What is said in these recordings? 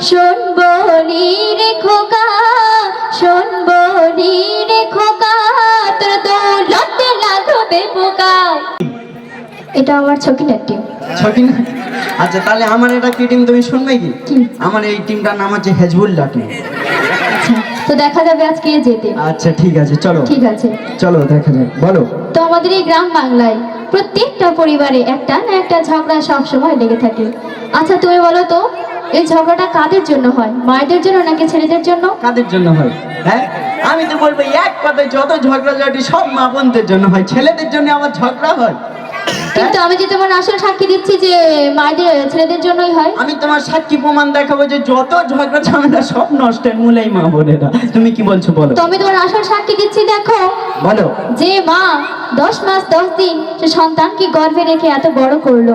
শোন বলি রে খোকা, শোন বলি রে খোকা, তোর দৌলতে লাগবে পোকা। এটা আমার ছকিনার টিম। ছকিনা? আচ্ছা তাহলে আমার এটা কি টিম তুমি শুনবে কি? আমার এই টিমটার নাম হচ্ছে হেজবুল্লাহ টিম। তো দেখা যাবে আজকে যেতে। আচ্ছা ঠিক আছে চলো। ঠিক আছে চলো দেখা যাক। বলো। তো আমাদের এই গ্রাম বাংলায় প্রত্যেকটা পরিবারে একটা না একটা ঝগড়া সব সময় লেগে থাকে। আচ্ছা তুমি বলো তো, এই ঝগড়াটা কাদের জন্য হয়? মায়েদের জন্য নাকি ছেলেদের জন্য? কাদের জন্য হয়? হ্যাঁ আমি তো বলবো এক কথায় যত ঝগড়াঝাটি সব মা বোনদের জন্য হয়, ছেলেদের জন্য আমার ঝগড়া হয়? কিন্তু আমি যে তোমার আসল সাক্ষী দিচ্ছি যে মায়েদের ছেলেদের জন্যই হয়। আমি তোমার সাক্ষী প্রমাণ দেখাবো যে যত ঝগড়া ঝামেলা সব নষ্টের মূলেই মা বোনেরা। তুমি কি বলছো বলো? তো আমি তোমার আসল সাক্ষী দিচ্ছি, দেখো। বলো। যে মা 10 মাস 10 দিন সে সন্তানকে গর্ভে রেখে এত বড় করলো,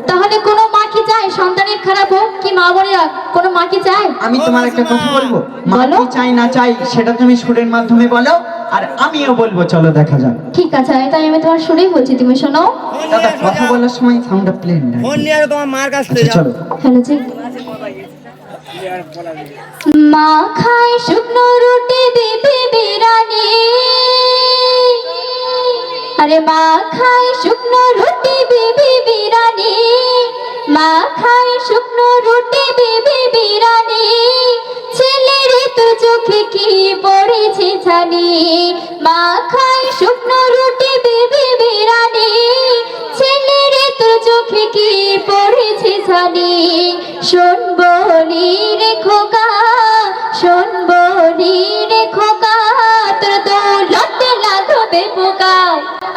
তাহলে কোনো মা কি চায় সন্তানের খারাপ হোক? কি মা বোনেরা কোনো মা কি চায়? আমি তোমার একটা কথা বলবো, মা কি চাই না চাই সেটা তুমি সুরের মাধ্যমে বলো, আর আমিও বলবো, চলো দেখা যাক। ঠিক আছে, তাই আমি তোমার সুরেই বলছি, তুমি শোনো। দাদা কথা বলার সময় সাউন্ডটা প্লেন না। ফোন নিয়ে তোমার মার কাছ থেকে চলো। হ্যালো জি। মা খায় শুকনো রুটি বিবি বিরানি, আরে মা খায় শুকনো রুটি বিবি বিরানি, মা খায় শুকনো রুটি বিবি বিরানি, ছেলের তো চোখে কি পড়েছে জানি। মা খায় শুকনো রুটি বিবি বিরানি, ছেলের তো চোখে কি পড়েছে জানি। শোন বলি রে খোকা, শোন বলি রে খোকা, তোর দৌলতে লাগবে পোকা।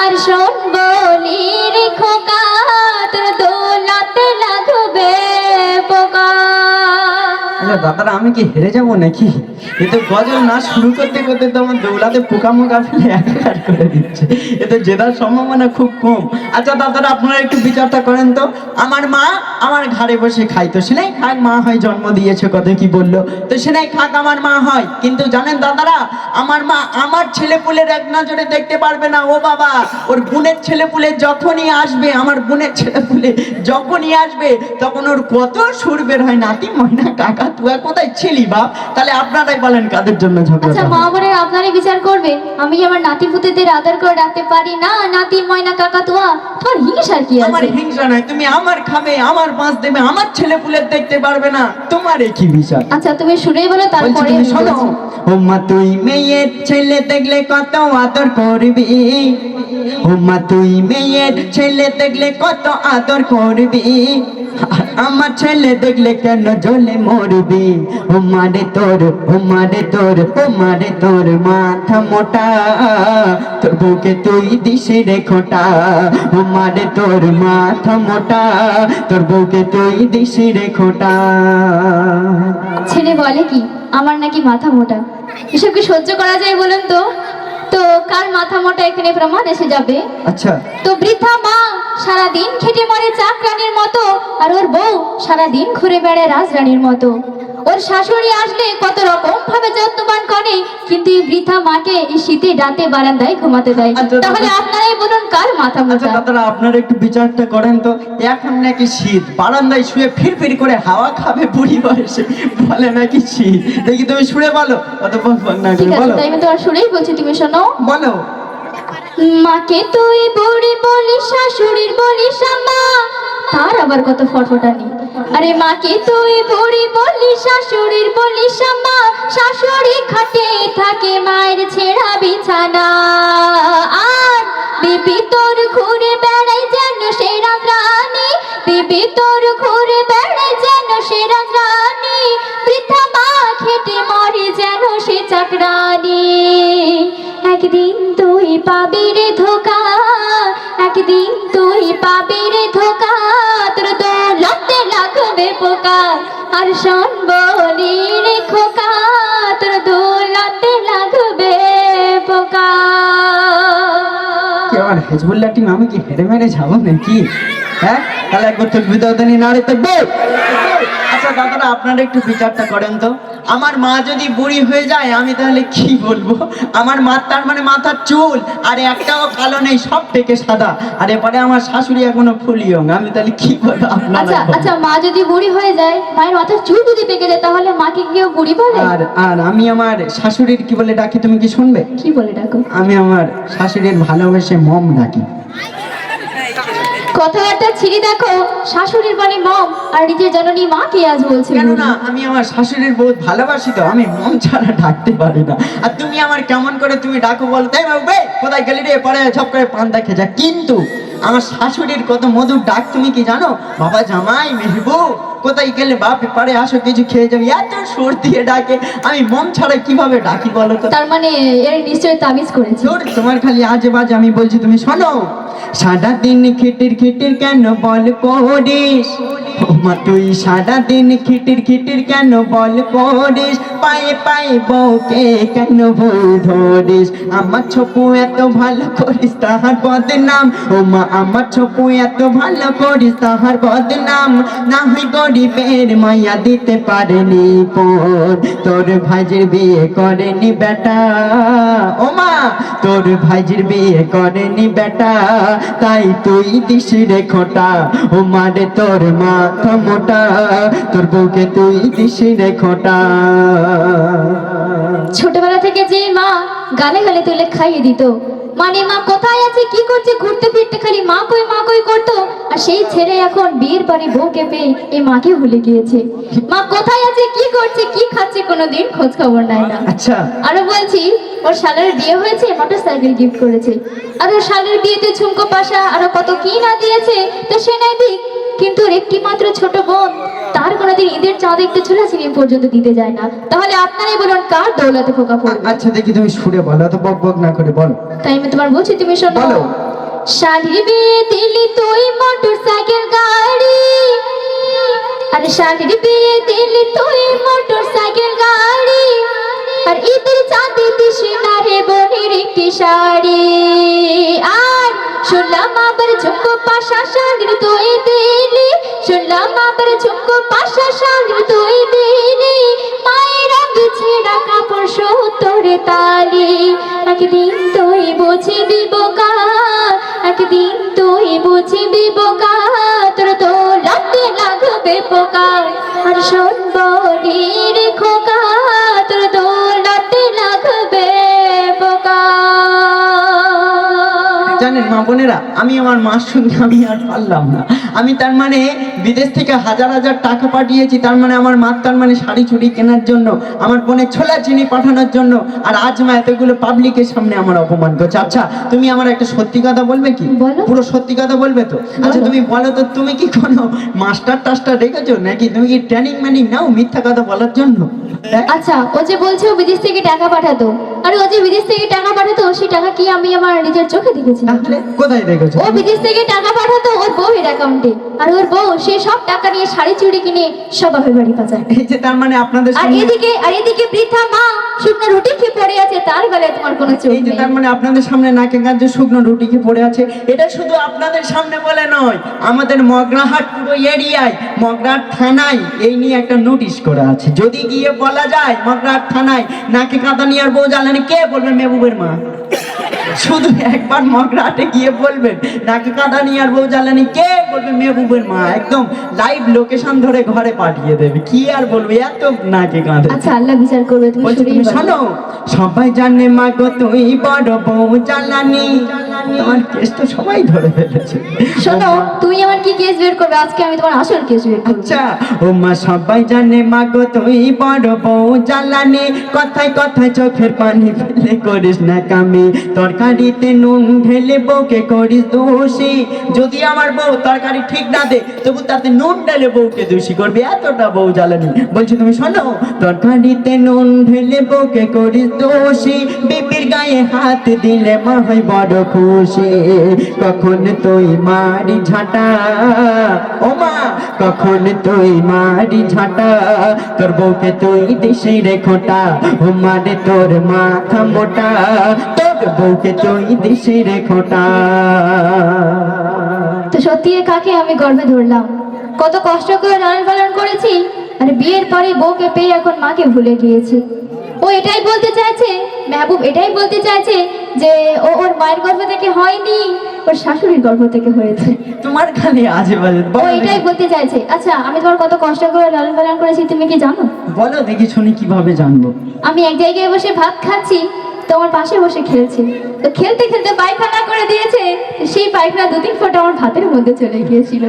আর শোন বলি রে খোকা, তোর দৌলতে লাগবে পোকা। দাদারা আমি কি হেরে যাবো নাকি? এ তো গজল না শুরু করতে করতে তো আমার দৌলাতে পোকা মোকা ফেলে একাকার করে দিচ্ছে, এ তো জেতার সম্ভাবনা খুব কম। আচ্ছা দাদারা আপনারা একটু বিচারটা করেন তো, আমার মা আমার ঘাড়ে বসে খাইতো, সেলাই খাক মা হয়, জন্ম দিয়েছে কথা কি বললো, তো সেলাই খাক আমার মা হয়। কিন্তু জানেন দাদারা, আমার মা আমার ছেলে পুলের এক নজরে দেখতে পারবে না। ও বাবা, ওর বোনের ছেলে পুলে যখনই আসবে, আমার বোনের ছেলে পুলে যখনই আসবে, তখন ওর কত সুর বের হয়, নাতি ময়না কাকা তুই কোথায় ছিলি বাপ? তাহলে আপনারাই বলেন কাদের জন্য ঝগড়া? আচ্ছা মা বোনের আপনারাই বিচার করবেন। আমি আমার নাতি পুতেদের আদর করে রাখতে পারি না, নাতি ময়না কাকা তুয়া, তোর হিংসা কি আছে? আমার হিংসা নাই, তুমি আমার খাবে, আমার বাঁশ দেবে, আমার ছেলে পুলের দেখতে পারবে না, তোমার কি বিষয়? আচ্ছা তুমি শুনেই বলো, তারপরে শোনো। ও মা তুই মেয়ের ছেলে দেখলে কত আদর করবি, ও মা তুই মেয়ের ছেলে দেখলে কত আদর করবি, আমার ছেলে দেখলে কেন জ্বলে মরবি। ও মারে তোর, ও মারে তোর, ও মারে তোর মাথা মোটা, তোর বুকে তুই দিশে রে খোটা। ও মারে তোর মাথা মোটা, তোর বুকে তুই দিশে রে খোটা। ছেলে বলে কি আমার নাকি মাথা মোটা? এসব কি সহ্য করা যায় বলুন তো? তো কার মাথা মোটা এখানে প্রমাণ এসে যাবে। আচ্ছা তো বৃদ্ধা মা সারাদিন খেটে মরে চাকরানির মতো, আর ওর বউ সারাদিন ঘুরে বেড়ায় রাজরানীর মতো। ওর শাশুড়ি আসলে কত রকম ভাবে যত্নবান করে, কিন্তু এই বৃদ্ধা মাকে এই শীতে রাতে বারান্দায় ঘুমাতে দেয়। তাহলে আপনারাই বলুন কার মাথা আচ্ছা মোটা? দাদারা আপনারা একটু বিচারটা করেন তো, এখন নাকি শীত, বারান্দায় শুয়ে ফিরফির করে হাওয়া খাবে বুড়ি বয়সে, বলে নাকি শীত। দেখি তুমি শুনে বলো, অত বক না ঠিক করে আছে, বলো। তাই আমি তোমার শুনেই বলছি, তুমি শোনো। বলো। মাকে তুই বুড়ি বলিস, শাশুড়ির বলিস মা, তার আবার কত ফটফটানি। আরে মাকে তুই বুড়ি বলিস, শাশুড়ির বলিস মা, শাশুড়ি খাটে থাকে মায়ের ছেঁড়া বিছানা, আর বিবি তোর ঘুরে বেড়াই যেন সে রাজরানী, বিবি তোর ঘুরে বেড়াই যেন সে রাজরানী, বৃদ্ধা মা খেটে মরে যেন সে চাকরানী। একদিন তুই পাবি রে ধোকা, একদিন তুই পাবি রে ধোকা, তোর দৌলতে লাগবে পোকা। আর শোন বলি রে খোকা, তোর দৌলতে লাগবে পোকা। কি আমার হেজবুল্লাহ টিম, আমি কি হেরে মেরে যাবো নাকি? হ্যাঁ তাহলে একবার তো বিদায় নাড়ে তো বল। আচ্ছা দাদারা আপনারা একটু বিচারটা করেন তো, আমার মা যদি বুড়ি হয়ে যায় আমি তাহলে কি বলবো? আমার মা তার মানে মাথার চুল আর একটাও কালো নেই, সব থেকে সাদা, আর এরপরে আমার শাশুড়ি এখনো ফুল ইয়ং, আমি তাহলে কি বলবো আপনারা আচ্ছা বলুন। আচ্ছা, মা যদি বুড়ি হয়ে যায়, মায়ের মাথার চুল যদি পেকে যায়, তাহলে মাকে কেউ বুড়ি বলে? আর আর আমি আমার শাশুড়ির কি বলে ডাকি তুমি কি শুনবে? কি বলে ডাকো? আমি আমার শাশুড়ির ভালোবেসে মম ডাকি। কথাবার্তা ছিঁড়ে দেখো, শাশুড়ির মানে মম আর নিজের জননী মা কে আজ বলছে কেন বুড়ি? না, আমি আমার শাশুড়ির বহুত ভালোবাসি তো, আমি মন ছাড়া ডাকতে পারি না। আর তুমি আমার কেমন করে তুমি ডাকো বলো, তাই বাবু বে কোথায় গেলি রে, পরে সব করে পান্তা খেয়ে যা। কিন্তু আমার শাশুড়ির কত মধুর ডাক তুমি কি জানো? বাবা জামাই মেহবু কোথায় গেলে বাপ পারে আসো কিছু খেয়ে যাবি, এত সুর দিয়ে ডাকে, আমি মন ছাড়া কিভাবে ডাকি বলো তো? তার মানে এর নিশ্চয়ই তাবিজ করেছে। জোর তোমার খালি আজে বাজে, আমি বলছি তুমি শোনো। সারা দিন খিটির খিটির কেন বল করিস, ও মা তুই সারা দিন খিটির খিটির কেন বল করিস, পায়ে পায়ে বউকে কেন ভুল ধরিস, আমার ছপু এত ভালো করিস তাহার বদনাম, ও মা আমার ছপু এত ভালো করিস তাহার বদনাম, না হয় গরিবের মায়া দিতে পারেনি পর, তোর ভাইজির বিয়ে করেনি বেটা, ও মা তোর ভাইজির বিয়ে করেনি বেটা, তাই তুই দিস রে খোটা, ও মারে তোর মাথা মোটা, তোর বউকে তুই দিস রে খোটা। ছোটবেলা থেকে যে মা গালে গালে তুলে খাইয়ে দিত, মানে মা কোথায় আছে কি করছে ঘুরতে ফিরতে খালি মা কই করতো, আর সেই ছেলে এখন বিয়ের পরে বউকে পেয়ে এই মাকে ভুলে গিয়েছে। মা কোথায় আছে কি করছে কি খাচ্ছে কোনোদিন খোঁজ খবর নেয় না। আচ্ছা আরো বলছি, ওর শালের বিয়ে হয়েছে, মোটরসাইকেল গিফট করেছে, আর ওর শালের বিয়েতে ঝুমকো পাশা আরো কত কি না দিয়েছে, তো সে নাই দিক, কিন্তু ওর একটি মাত্র ছোট বোন, তার কোনোদিন ঈদের চাঁদ একটু ছোলাছিনি পর্যন্ত দিতে যায় না। তাহলে আপনারাই বলুন কার দৌলতে ফোকা পড়বে? আচ্ছা দেখি তুমি সুরে বলো, তো বক বক না করে বলো। তাই আমি তোমার বলছি, তুমি শোনো। বলো। শালির বিয়ে দিলি তুই মোটরসাইকেল গাড়ি, আরে শালির বিয়ে দিলি তুই মোটরসাইকেল গাড়ি, আর ঈদের চাঁদে দিস না রে বোনের একটি শাড়ি, আর শুনলাম আবার ঝুমকো পাশা শাড়ির তুই দিলি, শুনলাম আবার ঝুমকো পাশা শাড়ির তুই দিলি, মায়ের রঙ ছেঁড়া কাপড় সত্তরে তালি, একদিন তুই বুঝবি বোকা, একদিন তুই বুঝবি বোকা, তোর তো লাগতে লাগবে পোকা, আর শোন বলি রে খোকা, তোর তো লাগতে লাগবে পোকা। জানেন মা বোনেরা, আমি আমার মার সঙ্গে আমি আর পারলাম না, আমি তার মানে বিদেশ থেকে হাজার হাজার টাকা পাঠিয়েছি, তার মানে আমার মা তার মানে শাড়ি চুড়ি কেনার জন্য, আমার বোনের ছোলা চিনি পাঠানোর জন্য, আর আজ মা এতগুলো পাবলিকের সামনে আমার অপমান করছে। আচ্ছা তুমি আমার একটা সত্যি কথা বলবে কি? বলো। পুরো সত্যি কথা বলবে তো? আচ্ছা তুমি বলো তো, তুমি কি কোনো মাস্টার টাস্টার রেখেছো নাকি? তুমি কি ট্রেনিং ম্যানিং নাও মিথ্যা কথা বলার জন্য? আচ্ছা, ও যে বলছে ও বিদেশ থেকে টাকা পাঠাতো, আর ও যে বিদেশ থেকে টাকা পাঠাতো সেই টাকা কি আমি আমার নিজের চোখে দেখেছি? তাহলে কোথায় দেখেছো? ও বিদেশ থেকে টাকা পাঠাতো ওর বউয়ের অ্যাকাউন্টে, আর ওর বউ সে সব টাকা নিয়ে শাড়ি চুড়ি কিনে সব বাপের বাড়ি পাচায়। এই যে তার মানে আপনাদের আর সামনে, এদিকে বৃদ্ধা মা শুকনো রুটি খেয়ে পড়ে আছে, তার বেলায় তোমার কোনো চোখ এই যে নেই। তার মানে আপনাদের সামনে নাকে গাছে শুকনো রুটি কি পড়ে আছে, এটা শুধু আপনাদের সামনে বলে নয়, আমাদের মগরাহাট পুরো এরিয়ায় মগরাহাট থানায় এই নিয়ে একটা নোটিশ করা আছে, যদি গিয়ে বলা যায় মগরাহাট থানায় নাকে কাঁদা নিয়ে আর বউ জ্বালানি, কে বলবে? মেহবুবের মা। শুধু একবার মগরাহাটে গিয়ে বলবেন নাকে কাঁদা নিয়ে আর বউ জ্বালানি, কে বলবে? মেহবুবের মা। একদম লাইভ লোকেশন ধরে ঘরে পাঠিয়ে দেবে, কি আর বলবে, এত নাকে কাঁদে। আচ্ছা আল্লাহ বিচার করবে, তুমি বলছি শুনেই তুমি বলো। শোনো, সবাই জানে মা গো তুই বড় বউ জ্বালানি, তোমার কেস তো সবাই ধরে ফেলেছে। শোনো, তুমি আমার কি কেস বের করবে? আজকে আমি তোমার আসল কেস বের করব। আচ্ছা ও মা সবাই জানে মা গো তুই বড় বউ জ্বালানি, কথায় কথায় চোখের পানি ফেলে করিস না কামি, তরকারিতে নুন ঢেলে বউকে করিস দোষী, যদি আমার বউ তরকারি ঠিক না দে তবু তাতে নুন ঢেলে বউকে দোষী করবি, এতটা বউ জ্বালানি। বলছি তুমি শোনো, তরকারিতে নুন ঢেলে বউকে করিস দোষী, বিপির গায়ে হাত দিলে মা হয় বড় খুশি, কখন তুই মারি ঝাঁটা, ও মা কখন তুই মারি ঝাঁটা, তোর বউকে তুই দিশি রে খোটা, ও মারে তোর মাথা মোটা, তোর বউকে তুই দিশি রে খোটা। তো সত্যি এ কাকে আমি গর্ভে ধরলাম, কত কষ্ট করে লালন পালন করেছি, আর বিয়ের পরে বউকে পেয়ে এখন মাকে ভুলে গিয়েছে। ও এটাই বলতে চাইছে, মেহবুব এটাই বলতে চাইছে যে ও ওর মায়ের গর্ভ থেকে হয়নি, ওর শাশুড়ির গর্ভ থেকে হয়েছে। তোমার খালি আজে বাজে ও বলো এটাই দেখি। বলতে চাইছে। আচ্ছা, আমি তোমার কত কষ্ট করে লালন পালন করেছি তুমি কি জানো? বলো দেখি শুনি, কিভাবে জানবো? আমি এক জায়গায় বসে ভাত খাচ্ছি, তোমার পাশে বসে খেলছি, তো খেলতে খেলতে পায়খানা করে দিয়েছে, তো সেই পায়খানা 2-3 ফোঁটা আমার ভাতের মধ্যে চলে গিয়েছিল।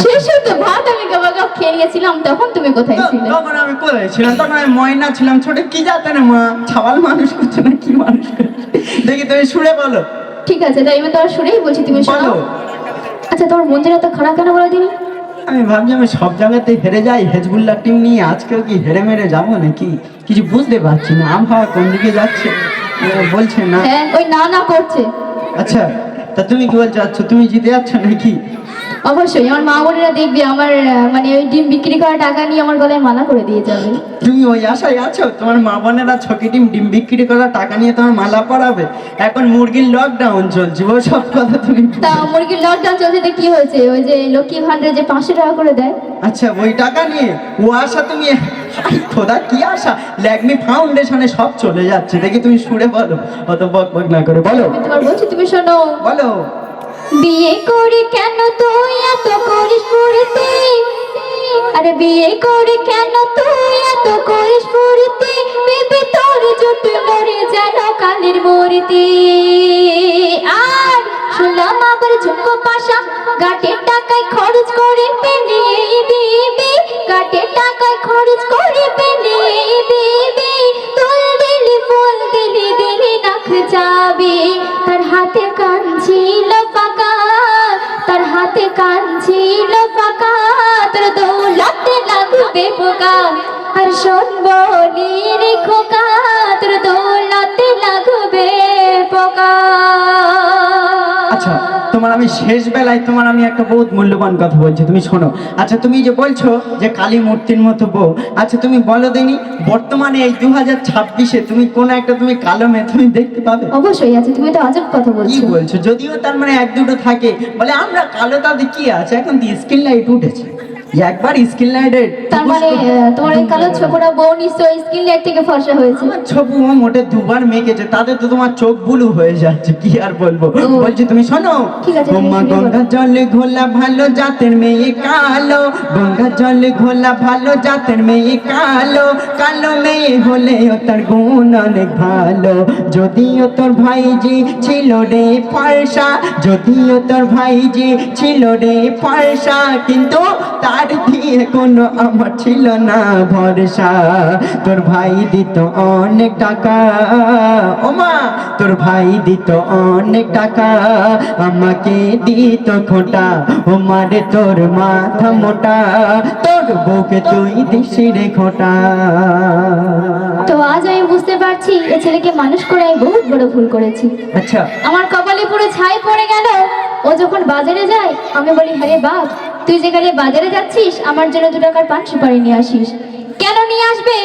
শেষ হতো ভাত আমি গবাগপ খেয়ে নিয়েছিলাম, তখন তুমি কোথায় ছিলে? তখন আমি কোথায় ছিলাম? তখন আমি ময়না ছিলাম, ছোট কি জাতে না মা, ছাওয়াল মানুষ করছে না কি মানুষ করছে? দেখি তুমি শুনে বলো। ঠিক আছে, তাই আমি তোমার শুনেই বলছি, তুমি শোনো। বলো। আচ্ছা, তোমার মন্দির এত খারাপ কেন বলো দিনি? আমি ভাবছি আমি সব জায়গাতে হেরে যাই, হেজবুল্লাহ টিম নিয়ে আজকেও কি হেরে মেরে যাবো নাকি কিছু বুঝতে পারছি না। আবহাওয়া কোন দিকে যাচ্ছে বলছে না। হ্যাঁ, ওই না না করছে। আচ্ছা, তা তুমি কি বলছো? আচ্ছা, তুমি জিতে যাচ্ছ নাকি? অবশ্যই আমার মা বোনেরা দেখবে আমার মানে ওই ডিম বিক্রি করা টাকা নিয়ে আমার গলায় মালা করে দিয়ে যাবে। তুমি ওই আশায় আছো তোমার মা বোনেরা ছকি ডিম বিক্রি করা টাকা নিয়ে তোমার মালা পরাবে? এখন মুরগির লকডাউন চলছে, ও সব কথা তুমি। তা মুরগির লকডাউন চলছে, তো কি হয়েছে? ওই যে লক্ষ্মী ভান্ডারে যে 500 টাকা করে দেয়। আচ্ছা, ওই টাকা নিয়ে ও আশা তুমি? হাই খোদা, কি আশা! ল্যাকমি ফাউন্ডেশনে সব চলে যাচ্ছে। দেখি তুমি সুরে বলো, অত বক বক না করে বলো। আমি তোমার বলছি, তুমি শোনো। বলো। বিয়ে করে কেন তুই এত করিস ফুর্তি? আরে বিয়ে করে কেন তুই এত করিস ফুর্তি? বেবি তোর জুটে মরে যেন কালের মূর্তি। আর শুনলাম আবার ঝুমকো পাশা গাটের টাকায় খরচ করে পেলে বিবি, গাটের টাকায় খরচ করে পেলে বিবি। তুল দিলি ফুল দিলি দিলি নাক যাবি, তার হাতে কান ছিল ফাঁকা, তার হাতে কান ছিল ফাঁকা, তোর দৌলতে লাগবে পোকা। আর শোন বলি রে খোকা, তোর দৌলতে লাগবে পোকা। আচ্ছা, তোমার আমি শেষ বেলায় তোমার আমি একটা বহুত মূল্যবান কথা বলছি, তুমি শোনো। আচ্ছা, তুমি যে বলছো যে কালী মূর্তির মতো বউ, আচ্ছা তুমি বলো দেনি বর্তমানে এই 2026-এ তুমি কোন একটা তুমি কালো মেয়ে তুমি দেখতে পাবে? অবশ্যই আছে, তুমি তো আজব কথা কি বলছো। বলছো? যদিও তার মানে এক দুটো থাকে, বলে আমরা কালো, তাদের কি আছে? এখন তো স্কিন লাইট উঠেছে, একবার স্কিন লাইটের তার মানে তোমার ওই কালো ছোকরা বউ নিশ্চয়ই স্কিন লাইট থেকে ফর্সা হয়েছে। আমার ছবু মোটে দুবার মেকেছে, তাদের তো তোমার চোখ বুলু হয়ে যাচ্ছে, কি আর বলবো। ও। বলছি তুমি শোনো। ঠিক আছে, তুমি ওমা শুনে বলো। গঙ্গা জলে ঘোলা ভালো জাতের মেয়ে কালো, গঙ্গা জলে ঘোলা ভালো জাতের মেয়ে কালো, কালো মেয়ে হলেও তার গুণ অনেক ভালো। যদিও তোর ভাইজি ছিল রে ফর্সা, যদিও তোর ভাইজি ছিল রে ফর্সা, কিন্তু তার দিয়ে কোনো আমার ছিল না ভরসা। তোর ভাই দিত অনেক টাকা, ওমা তোর ভাই দিত অনেক টাকা, আমাকে দিত খোটা, ওমারে তোর মাথা মোটা, তোর বউকে তুই দিস রে খোটা। তো আজ আমি বুঝতে পারছি এই ছেলেকে মানুষ করে আমি বহুত বড় ভুল করেছি। আচ্ছা, আমার কপালে পুরো ছাই পড়ে গেল। ও যখন বাজারে যায় আমি বলি, হ্যাঁ রে বাপ, তুই যেখানে বাজারে যাচ্ছিস আমার জন্য 2 টাকার পান সুপারি নিয়ে আসিস। কেন নিয়ে আসবে?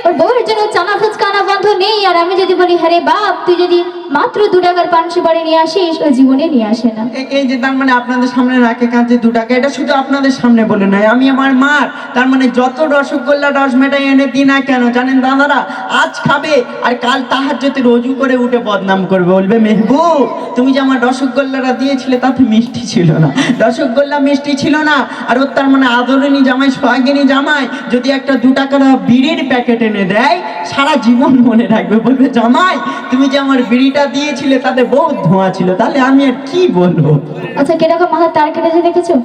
ওর বউয়ের জন্য চানা ফুচকা আনা বন্ধ নেই। আর আমি যদি বলি, হ্যাঁ রে বাপ, তুই যদি মাত্র 2 টাকার পান সুপারি নিয়ে আসিস, ও জীবনে নিয়ে আসে না। এই যে তার মানে আপনাদের সামনে নাকে কাঁচে 2 টাকা, এটা শুধু আপনাদের সামনে বলে নয়, আমি আমার মার তার মানে যত রসগোল্লা রস মেটাই এনে দিই না কেন জানেন দাদারা, আজ খাবে আর কাল তাহাজ্জুদে রজু করে উঠে বদনাম করবে, বলবে মেহবুব তুমি যে আমার রসগোল্লাটা দিয়েছিলে তাতে মিষ্টি ছিল না, রসগোল্লা মিষ্টি ছিল না। আর ওর তার মানে আদরণী জামাই, সোহাগিনী জামাই যদি একটা 2 টাকার বিড়ির প্যাকেট এনে দেয়, সারা জীবন মনে রাখবে, বলবে জামাই তুমি যে আমার বিড়িটা দিয়েছিলে তাতে বহুত ধোঁয়া ছিল। তাহলে আমি আর কি বলবো? আচ্ছা, কেরকম মাথার তার কেটেছে দেখেছো?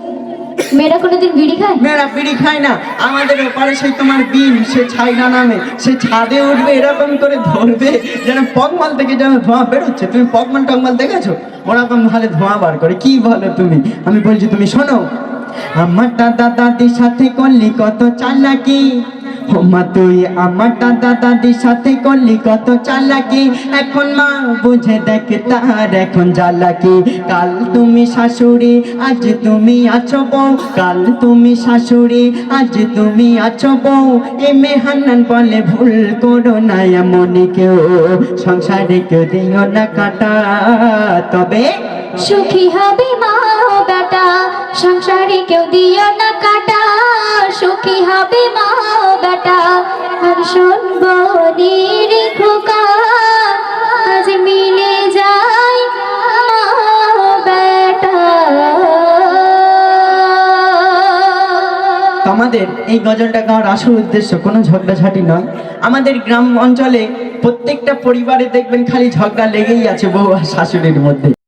মেয়েরা কোনোদিন বিড়ি খায়? মেয়েরা বিড়ি খায় না। আমাদের ওপারে সেই তোমার বিন, সে ছাইনা নামে, সে ছাদে উঠবে এরকম করে ধরবে যেন পগমাল থেকে যেন ধোঁয়া বেরোচ্ছে। তুমি পগমাল টগমাল দেখেছো? ওরকম ভালো ধোঁয়া বার করে। কি বলো তুমি? আমি বলছি তুমি শোনো। আমার দাদা দাদির সাথে করলি কত চালাকি, ওমা তুই আমার দাদা দাদির সাথে করলি কত চালাকি, এখন মা বুঝে দেখ তার এখন জ্বালাকি। কাল তুমি শাশুড়ি আজ তুমি আছো বউ, কাল তুমি শাশুড়ি আজ তুমি আছো বউ। এ মেহান্নান বলে ভুল করো না এমন কেউ, সংসারে কেউ দিও না কাটা, তবে সুখী হবে মা বেটা, সংসারে কেউ দিও না কাটা। সুখী হবে মা বেটা, আর শোনবনের খোকা, আজ মিলে যায় মা বেটা। আমাদের এই গজলটা গাওয়ার আসল উদ্দেশ্য কোনো ঝগড়াঝাটি নয়। আমাদের গ্রাম অঞ্চলে প্রত্যেকটা পরিবারে দেখবেন খালি ঝগড়া লেগেই আছে বউ আর শাশুড়ির মধ্যে।